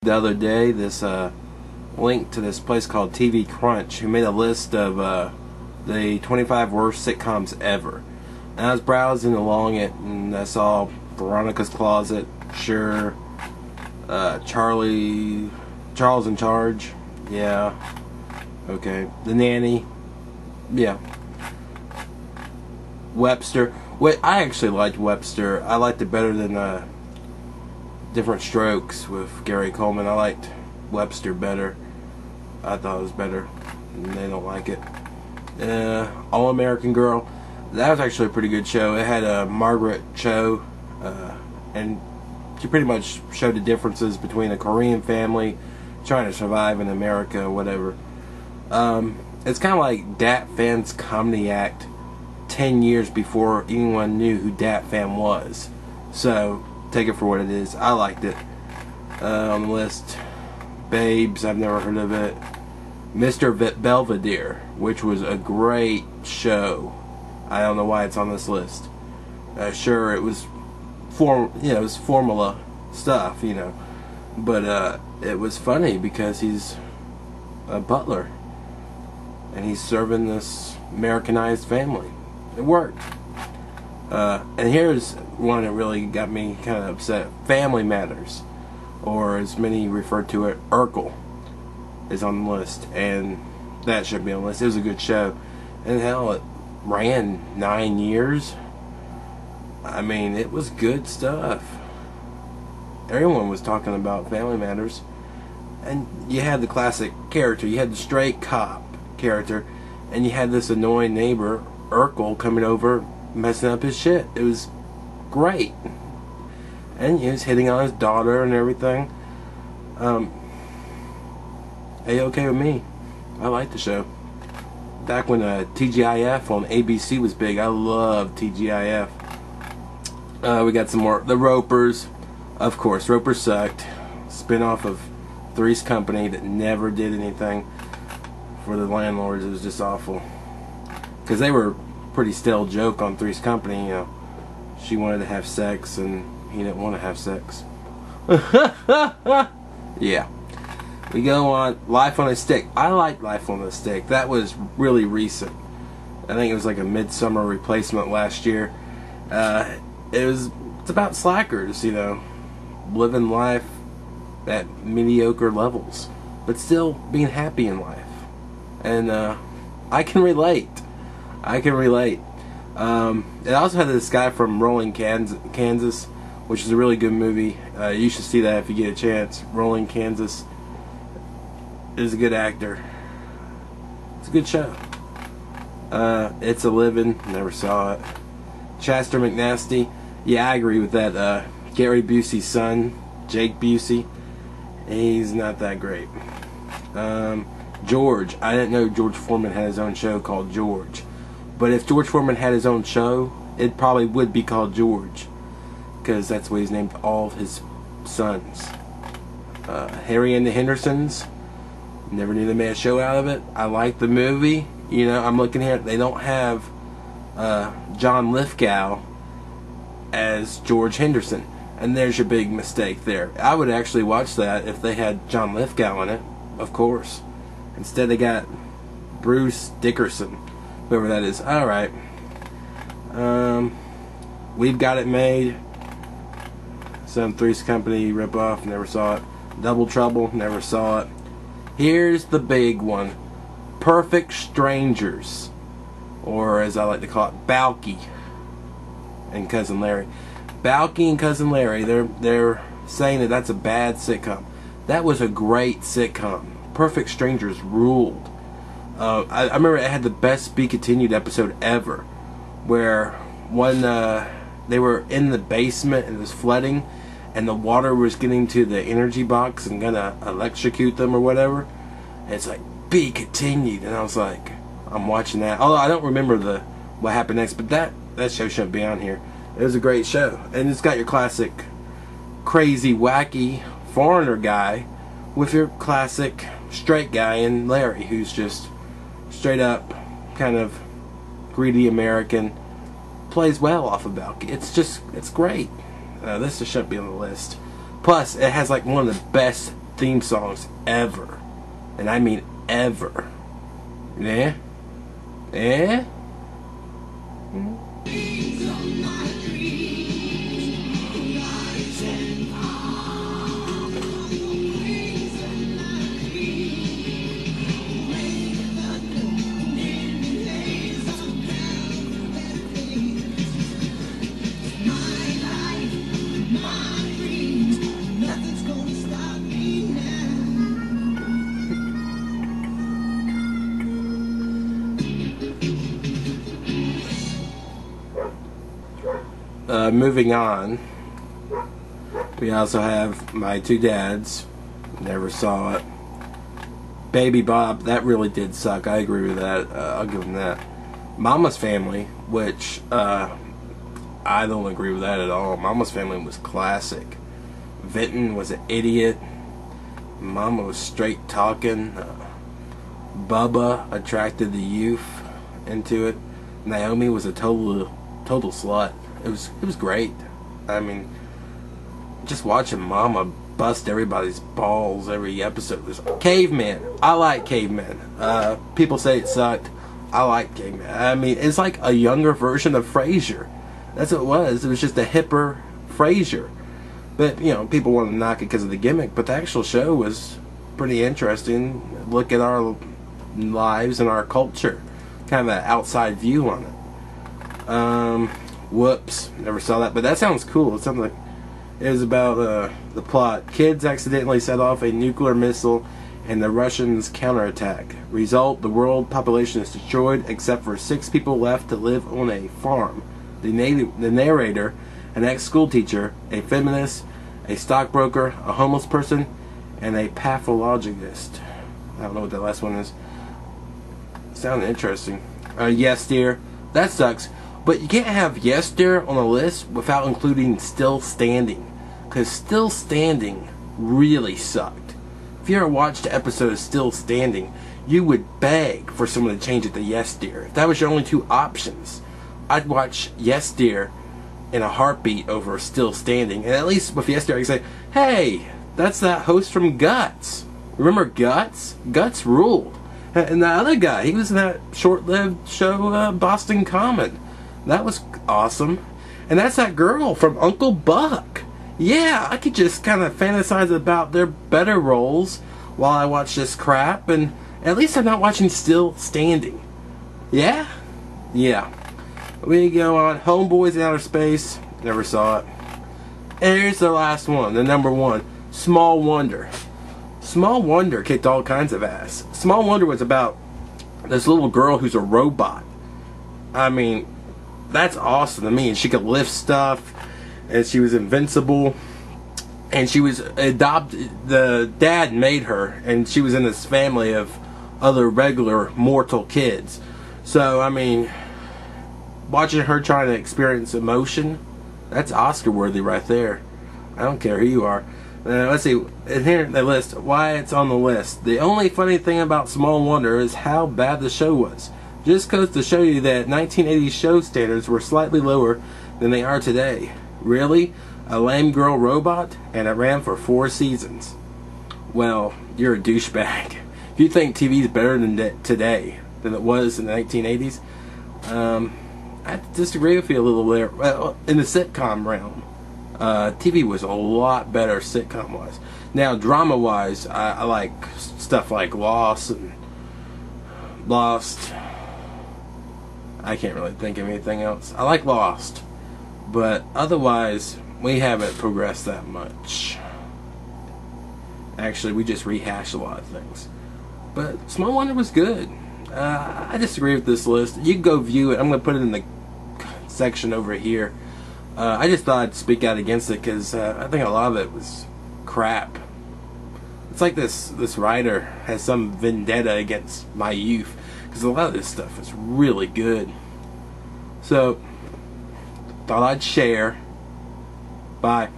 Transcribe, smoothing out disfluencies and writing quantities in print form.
The other day, this link to this place called TV Crunch, who made a list of the 25 worst sitcoms ever. And I was browsing along it, and I saw Veronica's Closet, sure, Charles in Charge, yeah, okay, The Nanny, yeah, Webster. Wait, I actually liked Webster. I liked it better than Different Strokes with Gary Coleman. I liked Webster better. I thought it was better, and they don't like it. All American Girl. That was actually a pretty good show. It had Margaret Cho, and she pretty much showed the differences between a Korean family trying to survive in America or whatever. It's kind of like Dat Phan's comedy act 10 years before anyone knew who Dat Phan was. So, take it for what it is. I liked it. On the list, Babes, I've never heard of it. Mr. Belvedere, which was a great show. I don't know why it's on this list. Sure, it was it was formula stuff, but it was funny because he's a butler and he's serving this Americanized family. It worked. And here's one that really got me kind of upset. Family Matters, or as many refer to it, Urkel, is on the list, and that should be on the list. It was a good show, and hell, it ran 9 years. I mean, it was good stuff. Everyone was talking about Family Matters, and you had the classic character. You had the straight cop character, and you had this annoying neighbor, Urkel, coming over, messing up his shit. It was great, and he was hitting on his daughter and everything. A-okay with me. I liked the show. Back when TGIF on ABC was big, I loved TGIF. We got some more. The Ropers, of course. Ropers sucked. Spin-off of Three's Company that never did anything for the landlords. It was just awful. Because they were a pretty stale joke on Three's Company. She wanted to have sex and he didn't want to have sex. Yeah. We go on Life on a Stick. I liked Life on a Stick. That was really recent. I think it was like a Midsummer replacement last year. It's about slackers, living life at mediocre levels, but still being happy in life. And I can relate. It also had this guy from Rolling, Kansas, which is a really good movie. You should see that if you get a chance. Rolling, Kansas is a good actor. It's a good show. It's a Living. Never saw it. Chester McNasty. Yeah, I agree with that. Gary Busey's son, Jake Busey. He's not that great. George. I didn't know George Foreman had his own show called George. But if George Foreman had his own show, it probably would be called George, because that's what he's named all of his sons. Harry and the Hendersons. Never knew they made a show out of it. I like the movie. I'm looking here. They don't have John Lithgow as George Henderson. And there's your big mistake there. I would actually watch that if they had John Lithgow in it, of course. Instead they got Bruce Dickerson, whoever that is. Alright. We've Got It Made. Some Three's Company ripoff, never saw it. Double Trouble, never saw it. Here's the big one. Perfect Strangers. Or as I like to call it, Balky and Cousin Larry. Balky and Cousin Larry, they're saying that that's a bad sitcom. That was a great sitcom. Perfect Strangers ruled. I remember it had the best Be Continued episode ever, where when they were in the basement and it was flooding, and the water was getting to the energy box and gonna electrocute them or whatever. And it's like, Be Continued, and I was like, I'm watching that. Although I don't remember what happened next, but that show shouldn't be on here. It was a great show, and it's got your classic crazy, wacky foreigner guy with your classic straight guy in Larry, who's just straight up kind of greedy American, plays well off of Balky. It's great. This just shouldn't be on the list. Plus, it has like one of the best theme songs ever. And I mean ever. Yeah? Yeah? Moving on, we also have My Two Dads. Never saw it. Baby Bob, that really did suck. I agree with that. I'll give him that. Mama's Family, which I don't agree with that at all. Mama's Family was classic. Vinton was an idiot. Mama was straight talking. Bubba attracted the youth into it. Naomi was a total slut. It was great. I mean, just watching Mama bust everybody's balls every episode. Caveman. I like Caveman. People say it sucked. I like Caveman. I mean, it's like a younger version of Frasier. That's what it was. It was just a hipper Frasier. But, you know, people want to knock it because of the gimmick. But the actual show was pretty interesting. Look at our lives and our culture. Kind of an outside view on it. Whoops, never saw that, but that sounds cool. It's something like, it was about the plot. Kids accidentally set off a nuclear missile and the Russians counterattack. Result, the world population is destroyed except for 6 people left to live on a farm. The narrator, an ex-school teacher, a feminist, a stockbroker, a homeless person, and a pathologist. I don't know what that last one is. Sounded interesting. Yes, dear. That sucks. But you can't have Yes Dear on a list without including Still Standing. Because Still Standing really sucked. If you ever watched the episode of Still Standing, you would beg for someone to change it to Yes Dear. If that was your only 2 options, I'd watch Yes Dear in a heartbeat over Still Standing. And at least with Yes Dear, I can say, hey, that's that host from Guts. Remember Guts? Guts ruled. And the other guy, he was in that short-lived show, Boston Common. That was awesome. And that's that girl from Uncle Buck. Yeah, I could just kind of fantasize about their better roles while I watch this crap. And at least I'm not watching Still Standing. Yeah? Yeah. We go on. Homeboys in Outer Space. Never saw it. And here's the last one. The number 1. Small Wonder. Small Wonder kicked all kinds of ass. Small Wonder was about this little girl who's a robot. I mean, that's awesome to me. And she could lift stuff, and she was invincible, and she was adopted. The dad made her, and she was in this family of other regular mortal kids. So I mean, watching her trying to experience emotion, that's Oscar worthy right there. I don't care who you are. Let's see, and here they list why it's on the list. The only funny thing about Small Wonder is how bad the show was. Just goes to show you that 1980s show standards were slightly lower than they are today. Really? A lame girl robot? And it ran for 4 seasons. Well, you're a douchebag. If you think TV is better than today than it was in the 1980s, I disagree with you a little there. Well, in the sitcom realm, TV was a lot better sitcom-wise. Now, drama-wise, I like stuff like Lost. I can't really think of anything else. I like Lost, but otherwise, we haven't progressed that much. Actually, we just rehashed a lot of things. But Small Wonder was good. I disagree with this list. You can go view it. I'm going to put it in the section over here. I just thought I'd speak out against it because I think a lot of it was crap. It's like this writer has some vendetta against my youth because a lot of this stuff is really good. So, thought I'd share. Bye.